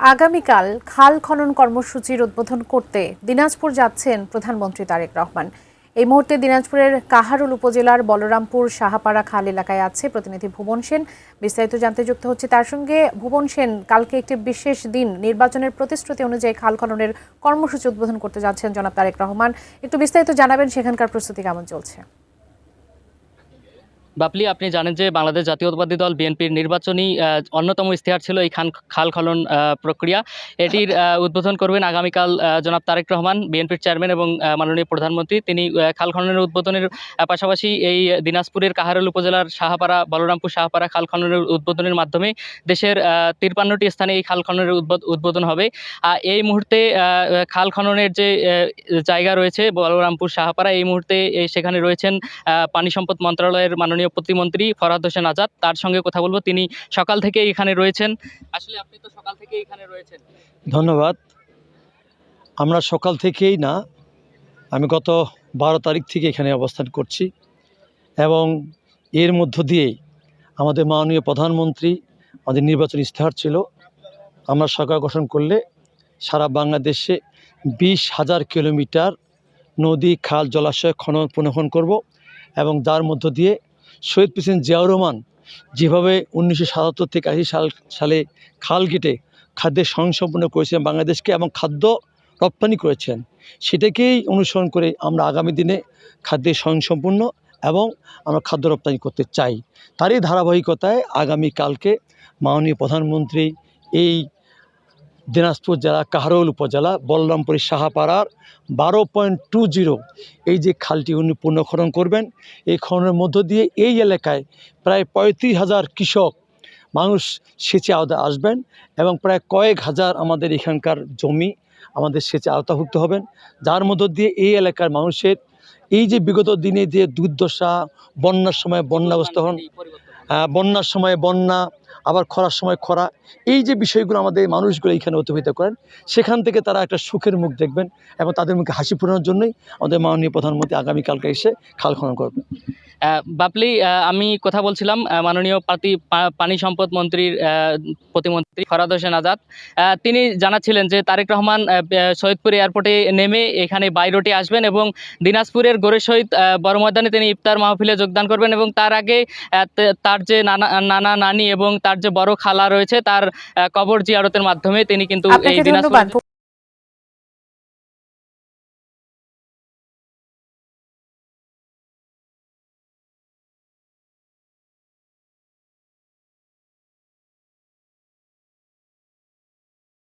আগামীকাল খাল খনন কর্মসূচির উদ্বোধন করতে দিনাজপুর যাচ্ছেন প্রধানমন্ত্রী তারেক রহমান। এই মুহূর্তে দিনাজপুরের কাহারোল উপজেলার বলরামপুর সাহাপাড়া খাল এলাকায় আছে প্রতিনিধি ভুবন সেন। বিস্তারিত জানতে যুক্ত হচ্ছে তার সঙ্গে। ভুবন সেন, কালকে একটি বিশেষ দিন, নির্বাচনের প্রতিশ্রুতি অনুযায়ী খাল খননের কর্মসূচি উদ্বোধন করতে যাচ্ছেন জনাব তারেক রহমান। একটু বিস্তারিত জানাবেন, সেখানকার প্রস্তুতি কেমন চলছে? বাপলি, আপনি জানেন যে বাংলাদেশ জাতীয়তাবাদী দল বিএনপির নির্বাচনী অন্যতম ইশতেহার ছিল এই খাল খনন প্রক্রিয়া। এটির উদ্বোধন করবেন আগামীকাল জনাব তারেক রহমান, বিএনপির চেয়ারম্যান এবং মাননীয় প্রধানমন্ত্রী। তিনি খাল খননের উদ্বোধনের পাশাপাশি এই দিনাজপুরের কাহারোল উপজেলার বলরামপুর সাহাপাড়া খাল খননের উদ্বোধনের মাধ্যমে দেশের 53টি স্থানে এই খাল খননের উদ্বোধন হবে। এই মুহূর্তে খাল খননের যে জায়গা রয়েছে বলরামপুর সাহাপাড়া, এই মুহূর্তে সেখানে রয়েছেন পানি সম্পদ মন্ত্রণালয়ের মাননীয় প্রতিমন্ত্রী ফরহাদ হোসেন আজাদ। তার সঙ্গে কথা বলবো, তিনি সকাল থেকে এখানে রয়েছেন। আসলে আপনি তো সকাল থেকে এখানে রয়েছেন। ধন্যবাদ। আমরা সকাল থেকেই না, আমি গত 12 তারিখ থেকে এখানে অবস্থান করছি এবং এর মধ্য দিয়েই আমাদের মাননীয় প্রধানমন্ত্রী, আমাদের নির্বাচন ইশতেহার ছিল আমরা সরকার গঠন করলে সারা বাংলাদেশে 20,000 কিলোমিটার নদী, খাল, জলাশয় পুনঃখনন করব এবং যার মধ্য দিয়ে শহীদ প্রেসিডেন্ট জিয়াউর রহমান যেভাবে 1977 থেকে 80 সালে খাল কেটে খাদ্যের স্বয়ংসম্পূর্ণ করেছিলেন বাংলাদেশকে এবং খাদ্য রপ্তানি করেছেন, সেটাকেই অনুসরণ করে আমরা আগামী দিনে খাদ্যের স্বয়ংসম্পূর্ণ এবং আমরা খাদ্য রপ্তানি করতে চাই। তারই ধারাবাহিকতায় আগামীকালকে মাননীয় প্রধানমন্ত্রী এই দিনাজপুর জেলা কাহারোল উপজেলা বলরামপুরের সাহাপাড়ার 12.20 এই যে খালটি উনি পুনঃখনন করবেন। এই খননের মধ্য দিয়ে এই এলাকায় প্রায় 35,000 কৃষক মানুষ সেচে আওতায় আসবেন এবং প্রায় কয়েক হাজার আমাদের এখানকার জমি আমাদের সেচে আওতাভুক্ত হবেন, যার মধ্য দিয়ে এই এলাকার মানুষের এই যে বিগত দিনে যে দুর্দশা, বন্যার সময় বন্যাগ্রস্ত হন, বন্যার সময় বন্যা, আবার খরার সময় খরা, এই যে বিষয়গুলো আমাদের মানুষগুলো এখানে অতিবাহিত করেন, সেখান থেকে তারা একটা সুখের মুখ দেখবেন এবং তাদের মুখে হাসি ফোটানোর জন্যই আমাদের মাননীয় প্রধানমন্ত্রী আগামীকালকে এসে খাল খনন করবেন। বাপলি, আমি কথা বলছিলাম মাননীয় পানি সম্পদ মন্ত্রীর প্রতিমন্ত্রী ফরহাদ হোসেন আজাদ। তিনি জানাচ্ছিলেন যে তারেক রহমান সৈয়দপুর এয়ারপোর্টে নেমে এখানে বাই রোডে আসবেন এবং দিনাজপুরের গোরে শহীদ বড় ময়দানে তিনি ইফতার মাহফিলে যোগদান করবেন এবং তার আগে তার যে নানা নানি এবং তার যে বড় খালা রয়েছে তার কবর জিয়ারতের মাধ্যমে তিনি কিন্তু এই দিনাজপুর